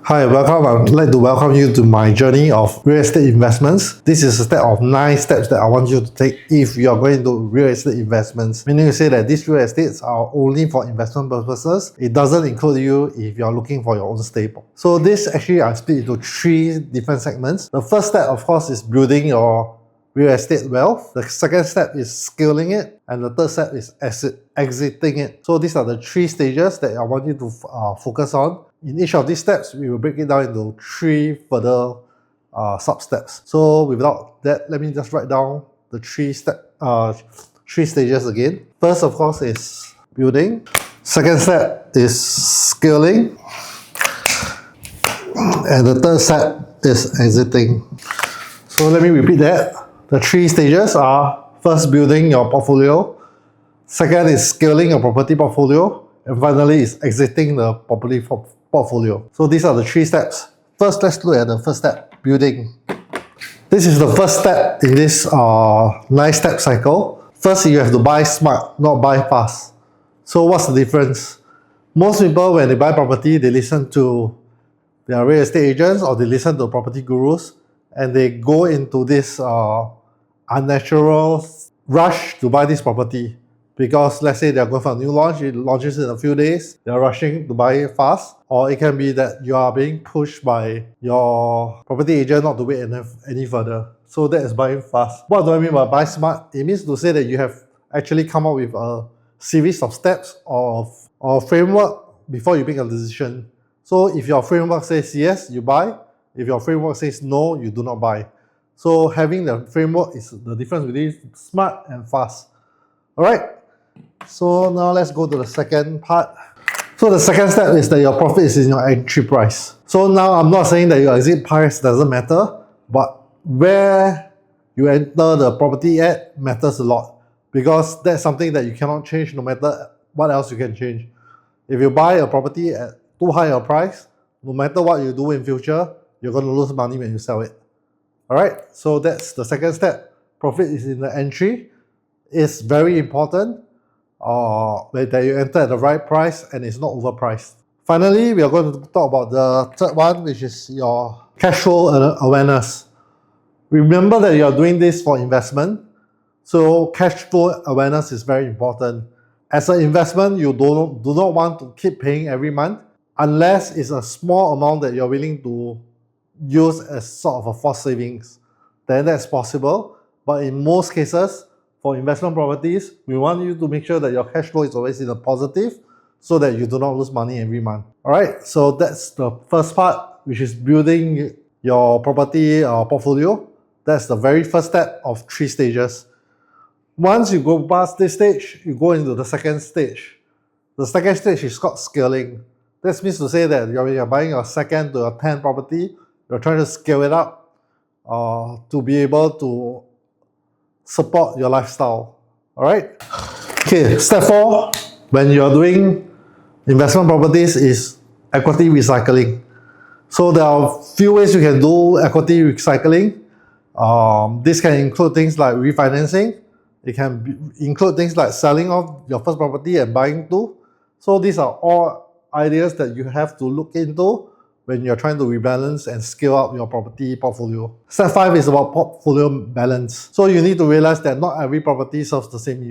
Hi, welcome. I'd like to welcome you to my journey of real estate investments. This is a set of 9 steps that I want you to take if you are going to real estate investments. Meaning to say that these real estates are only for investment purposes. It doesn't include you if you are looking for your own stable. So this actually I split into 3 different segments. The first step, of course, is building your real estate wealth. The second step is scaling it, and the third step is exiting it. So these are the 3 stages that I want you to focus on. In each of these steps, we will break it down into 3 further sub-steps. So without that, let me just write down the 3 stages again. First, of course, is building. Second step is scaling. And the third step is exiting. So let me repeat that. The 3 stages are: first, building your portfolio; second is scaling your property portfolio; and finally is exiting the property portfolio. So these are the 3 steps. First, let's look at the first step, building. This is the first step in this 9-step cycle. First, you have to buy smart, not buy fast. So what's the difference? Most people, when they buy property, they listen to their real estate agents or they listen to property gurus, and they go into this unnatural rush to buy this property. Because let's say they're going for a new launch, it launches in a few days, they're rushing to buy it fast. Or it can be that you are being pushed by your property agent not to wait any further. So that is buying fast. What do I mean by buy smart? It means to say that you have actually come up with a series of steps or framework before you make a decision. So if your framework says yes, you buy. If your framework says no, you do not buy. So having the framework is the difference between smart and fast. Alright, so now let's go to the second part. So the second step is that your profit is in your entry price. So now I'm not saying that your exit price doesn't matter, but where you enter the property at matters a lot, because that's something that you cannot change no matter what else you can change. If you buy a property at too high a price, no matter what you do in future, you're going to lose money when you sell it. Alright, so that's the second step. Profit is in the entry. It's very important that you enter at the right price and it's not overpriced. Finally, we are going to talk about the third one, which is your cash flow awareness. Remember that you are doing this for investment, so cash flow awareness is very important. As an investment, you do not want to keep paying every month unless it's a small amount that you're willing to use as sort of a forced savings. Then that's possible, but in most cases, for investment properties, we want you to make sure that your cash flow is always in a positive so that you do not lose money every month. Alright, so that's the first part, which is building your property portfolio. That's the very first step of 3 stages. Once you go past this stage, you go into the second stage. The second stage is called scaling. This means to say that when you're buying your second to a 10th property, you're trying to scale it up to be able to support your lifestyle. Alright? Okay, step 4 when you're doing investment properties is equity recycling. So there are a few ways you can do equity recycling. This can include things like refinancing. It can include things like selling off your first property and buying two. So these are all ideas that you have to look into when you're trying to rebalance and scale up your property portfolio. Step 5 is about portfolio balance. So you need to realize that not every property serves the same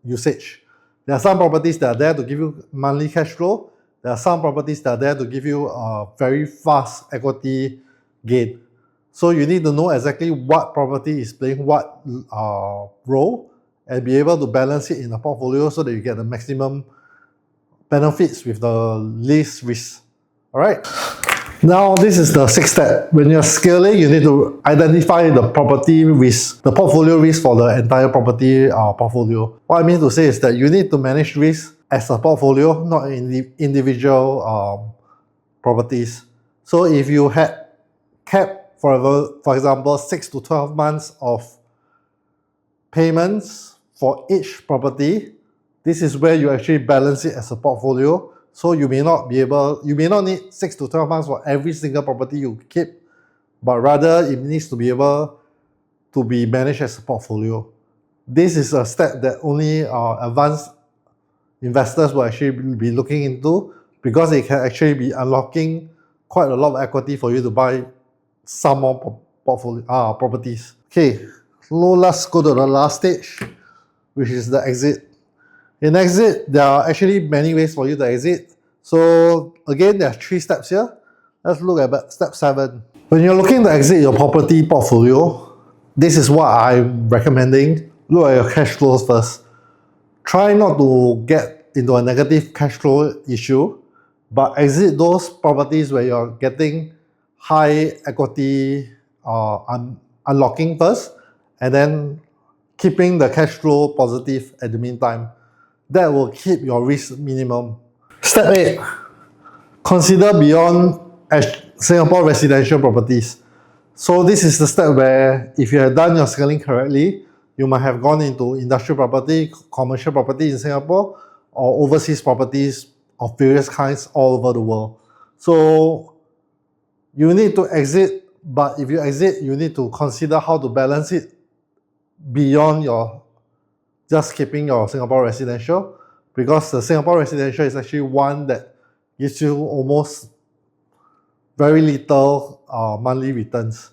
usage. There are some properties that are there to give you monthly cash flow. There are some properties that are there to give you a very fast equity gain. So you need to know exactly what property is playing what role and be able to balance it in a portfolio so that you get the maximum benefits with the least risk. Alright? Now, this is the 6th step. When you're scaling, you need to identify the property risk, the portfolio risk for the entire property portfolio. What I mean to say is that you need to manage risk as a portfolio, not in individual properties. So if you had kept, for example, 6 to 12 months of payments for each property, this is where you actually balance it as a portfolio. So you may not need 6 to 12 months for every single property you keep, but rather it needs to be able to be managed as a portfolio. This is a step that only advanced investors will actually be looking into, because it can actually be unlocking quite a lot of equity for you to buy some more properties. Okay, so let's go to the last stage, which is the exit. In exit, there are actually many ways for you to exit. So again, there are 3 steps here. Let's look at step 7. When you're looking to exit your property portfolio, this is what I'm recommending. Look at your cash flows first. Try not to get into a negative cash flow issue, but exit those properties where you're getting high equity unlocking first, and then keeping the cash flow positive at the meantime. That will keep your risk minimum. Step 8. Consider beyond Singapore residential properties. So this is the step where if you have done your scaling correctly, you might have gone into industrial property, commercial property in Singapore, or overseas properties of various kinds all over the world. So you need to exit, but if you exit, you need to consider how to balance it beyond your just keeping your Singapore residential, because the Singapore residential is actually one that gives you almost very little monthly returns.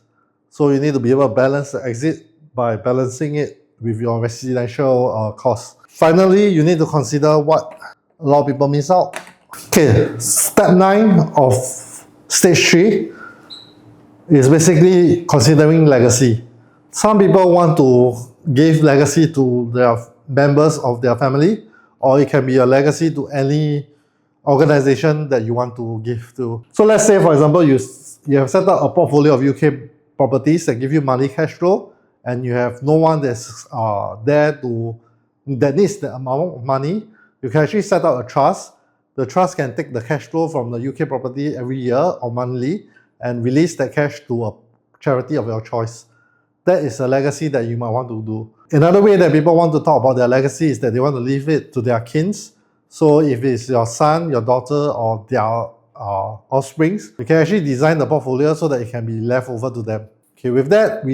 So you need to be able to balance the exit by balancing it with your residential costs. Finally, you need to consider what a lot of people miss out. Okay, step 9 of stage 3 is basically considering legacy. Some people want to give legacy to their members of their family, or it can be a legacy to any organization that you want to give to. So let's say, for example, you have set up a portfolio of UK properties that give you monthly cash flow, and you have no one that's that needs the amount of money. You can actually set up a trust. The trust can take the cash flow from the UK property every year or monthly and release that cash to a charity of your choice. That is a legacy that you might want to do. Another way that people want to talk about their legacy is that they want to leave it to their kins. So if it's your son, your daughter, or their offsprings, you can actually design the portfolio so that it can be left over to them. Okay,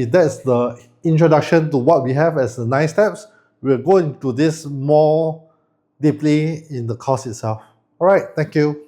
that's the introduction to what we have as the 9 steps. We'll go into this more deeply in the course itself. All right, thank you.